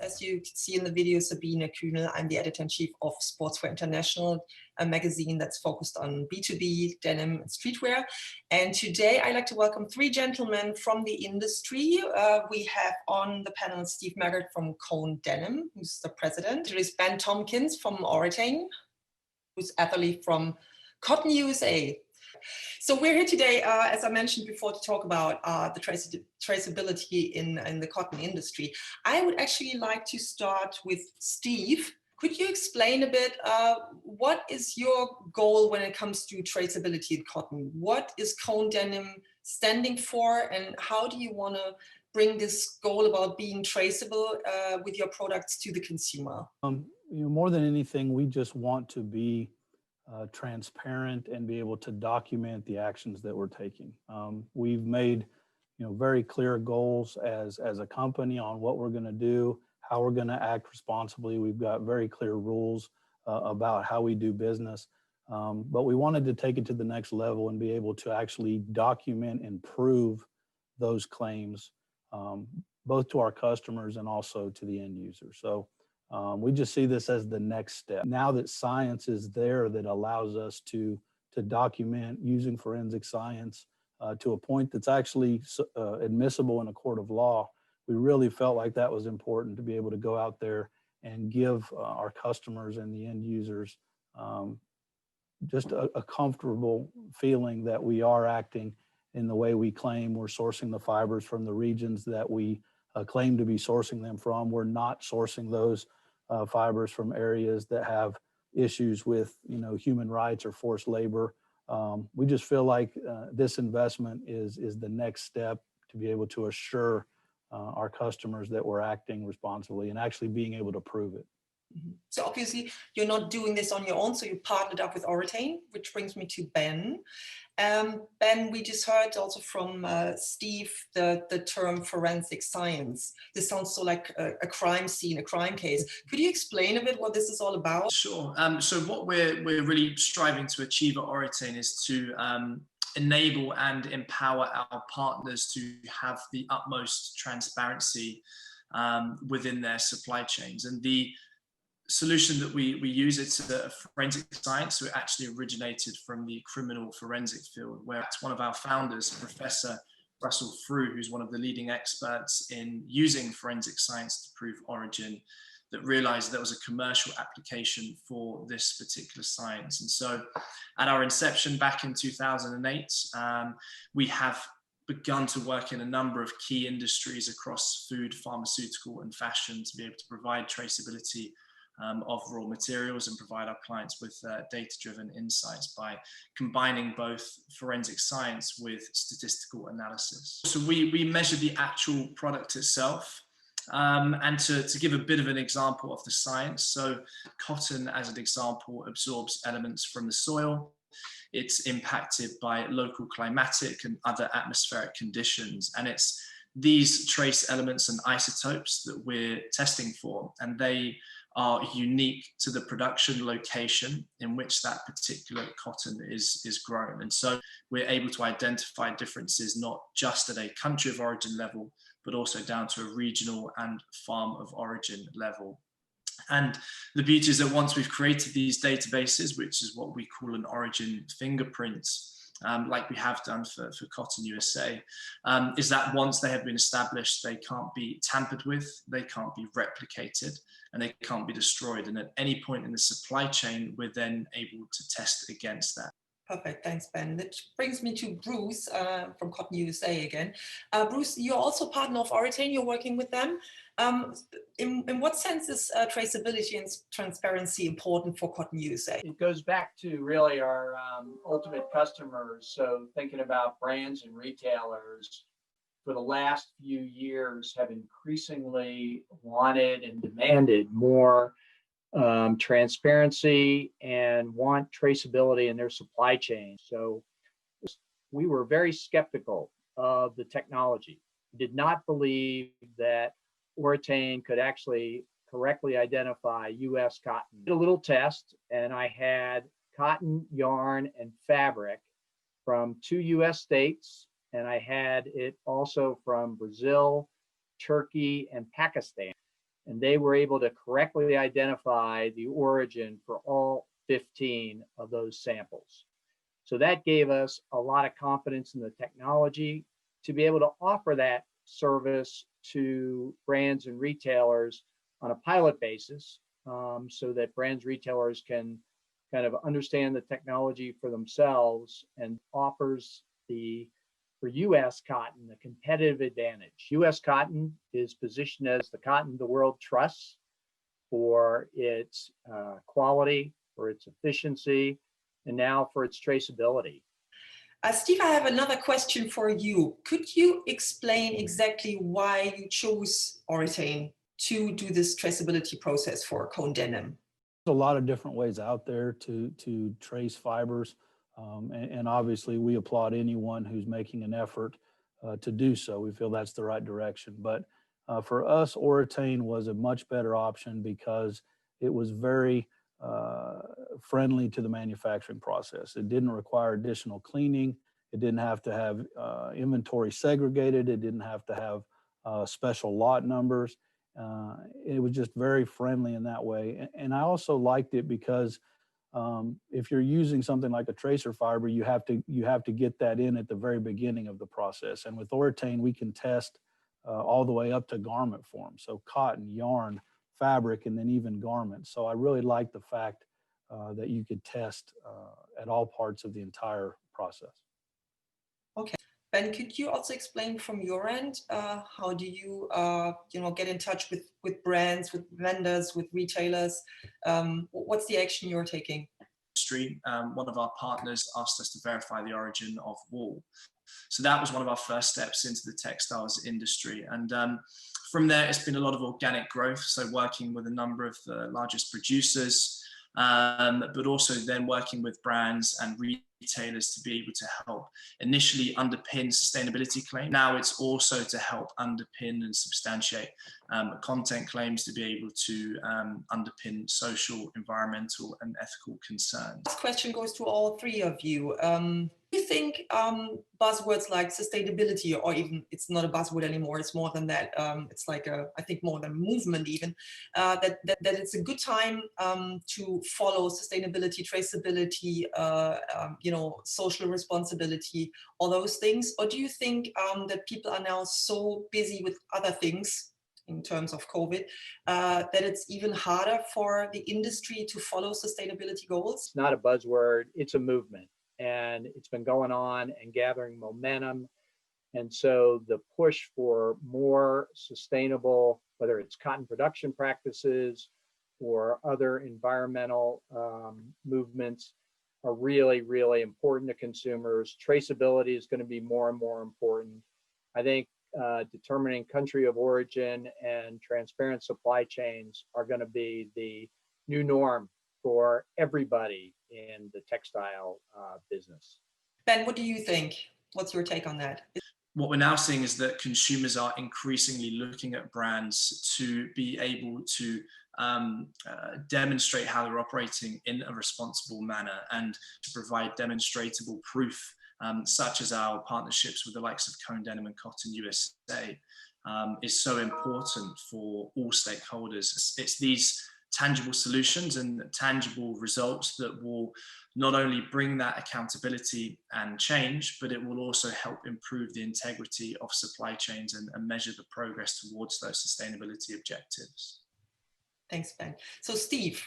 As you can see in the video, Sabine Kuhnl. I'm the editor-in-chief of Sportswear International, a magazine that's focused on B2B, denim, and streetwear. And today I'd like to welcome three gentlemen from the industry. We have on the panel Steve Maggard from Denim, who's the president. There is Ben Tomkins from Oritain, who's Atherley from Cotton USA. So we're here today, as I mentioned before, to talk about the traceability in the cotton industry. I would actually like to start with Steve. Could you explain a bit, what is your goal when it comes to traceability in cotton? What is Denim standing for, and how do you want to bring this goal about being traceable with your products to the consumer? More than anything, we just want to be transparent and be able to document the actions that we're taking. We've made, very clear goals as a company on what we're going to do, how we're going to act responsibly. We've got very clear rules about how we do business, but we wanted to take it to the next level and be able to actually document and prove those claims, both to our customers and also to the end user. So we just see this as the next step. Now that science is there that allows us to document using forensic science to a point that's actually admissible in a court of law, we really felt like that was important to be able to go out there and give our customers and the end users just a comfortable feeling that we are acting in the way we claim. We're sourcing the fibers from the regions that we claim to be sourcing them from. We're not sourcing those fibers from areas that have issues with, human rights or forced labor. We just feel like this investment is the next step to be able to assure our customers that we're acting responsibly and actually being able to prove it. So obviously you're not doing this on your own, so you partnered up with Oritain, which brings me to Ben. Ben, we just heard also from Steve the term forensic science. This sounds so like a crime scene, a crime case. Could you explain a bit what this is all about? Sure. So what we're really striving to achieve at Oritain is to enable and empower our partners to have the utmost transparency within their supply chains. And the solution that we use, it's a forensic science, so it actually originated from the criminal forensic field, where one of our founders, Professor Russell Frew, who's one of the leading experts in using forensic science to prove origin, that realized there was a commercial application for this particular science. And so at our inception back in 2008, we have begun to work in a number of key industries across food, pharmaceutical, and fashion to be able to provide traceability of raw materials and provide our clients with data-driven insights by combining both forensic science with statistical analysis. So we measure the actual product itself. And to give a bit of an example of the science, so cotton, as an example, absorbs elements from the soil. It's impacted by local climatic and other atmospheric conditions, and it's these trace elements and isotopes that we're testing for, and they are unique to the production location in which that particular cotton is grown. And so we're able to identify differences not just at a country of origin level, but also down to a regional and farm of origin level. And the beauty is that once we've created these databases, which is what we call an origin fingerprint, like we have done for Cotton USA, is that once they have been established, they can't be tampered with, they can't be replicated, and they can't be destroyed. And at any point in the supply chain, we're then able to test against that. Perfect, thanks, Ben. That brings me to Bruce from Cotton USA again. Bruce, you're also partner of Oritain, you're working with them. In what sense is traceability and transparency important for Cotton USA? It goes back to really our ultimate customers. So thinking about brands and retailers for the last few years have increasingly wanted and demanded more transparency and want traceability in their supply chain. So we were very skeptical of the technology. Did not believe that Oritain could actually correctly identify U.S. cotton. Did a little test, and I had cotton, yarn, and fabric from 2 U.S. states, and I had it also from Brazil, Turkey, and Pakistan. And they were able to correctly identify the origin for all 15 of those samples. So that gave us a lot of confidence in the technology to be able to offer that service to brands and retailers on a pilot basis, so that brands, retailers can kind of understand the technology for themselves, and offers for U.S. cotton a competitive advantage. U.S. cotton is positioned as the cotton the world trusts for its quality, for its efficiency, and now for its traceability. Steve, I have another question for you. Could you explain exactly why you chose Oritain to do this traceability process for cone denim? There's a lot of different ways out there to trace fibers. And obviously we applaud anyone who's making an effort to do so. We feel that's the right direction. But for us, Oritain was a much better option because it was very friendly to the manufacturing process. It didn't require additional cleaning. It didn't have to have inventory segregated. It didn't have to have special lot numbers. It was just very friendly in that way. And I also liked it because if you're using something like a tracer fiber, you have to get that in at the very beginning of the process. And with Oritain, we can test all the way up to garment form. So cotton, yarn, fabric, and then even garments. So I really like the fact that you could test at all parts of the entire process. Okay. Ben, could you also explain from your end, how do you, get in touch with brands, with vendors, with retailers? What's the action you're taking? One of our partners asked us to verify the origin of wool. So that was one of our first steps into the textiles industry. And from there, it's been a lot of organic growth. So working with a number of the largest producers, but also then working with brands and retailers to be able to help initially underpin sustainability claims. Now it's also to help underpin and substantiate content claims, to be able to underpin social, environmental, and ethical concerns. This question goes to all three of you. Do you think buzzwords like sustainability, or even it's not a buzzword anymore, it's more than that, it's like I think more than a movement even, that it's a good time to follow sustainability, traceability, social responsibility, all those things? Or do you think that people are now so busy with other things in terms of COVID, that it's even harder for the industry to follow sustainability goals? It's not a buzzword, it's a movement. And it's been going on and gathering momentum. And so the push for more sustainable, whether it's cotton production practices or other environmental movements, are really, really important to consumers. Traceability is going to be more and more important. I think determining country of origin and transparent supply chains are going to be the new norm for everybody in the textile business. Ben, what do you think? What's your take on that? What we're now seeing is that consumers are increasingly looking at brands to be able to demonstrate how they're operating in a responsible manner, and to provide demonstrable proof, such as our partnerships with the likes of Cone Denim and Cotton USA, is so important for all stakeholders. It's these tangible solutions and tangible results that will not only bring that accountability and change, but it will also help improve the integrity of supply chains and measure the progress towards those sustainability objectives. Thanks, Ben. So Steve,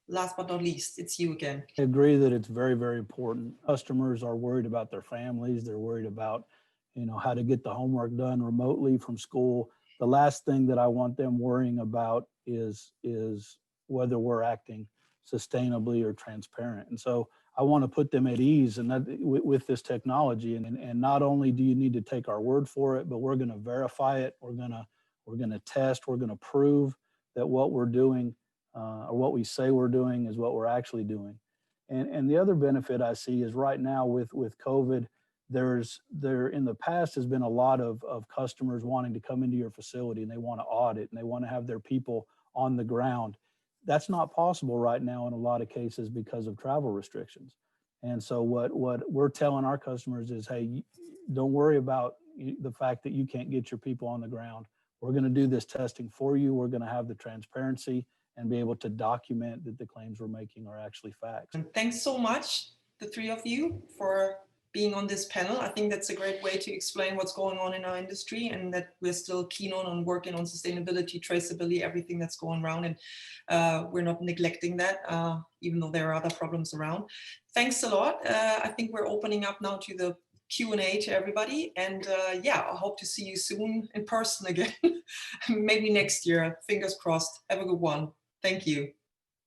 last but not least, it's you again. I agree that it's very, very important. Customers are worried about their families. They're worried about, how to get the homework done remotely from school. The last thing that I want them worrying about is whether we're acting sustainably or transparent. And so I want to put them at ease and that with this technology. And not only do you need to take our word for it, but we're going to verify it. We're going to test. We're going to prove that what we're doing or what we say we're doing is what we're actually doing. And the other benefit I see is right now with COVID, there in the past has been a lot of customers wanting to come into your facility and they want to audit and they want to have their people on the ground. That's not possible right now in a lot of cases because of travel restrictions. And so what we're telling our customers is, hey, don't worry about the fact that you can't get your people on the ground. We're going to do this testing for you. We're going to have the transparency and be able to document that the claims we're making are actually facts. And thanks so much, the three of you, for being on this panel. I think that's a great way to explain what's going on in our industry and that we're still keen on working on sustainability, traceability, everything that's going around. And we're not neglecting that, even though there are other problems around. Thanks a lot. I think we're opening up now to the Q&A to everybody. And yeah, I hope to see you soon in person again, maybe next year. Fingers crossed. Have a good one. Thank you.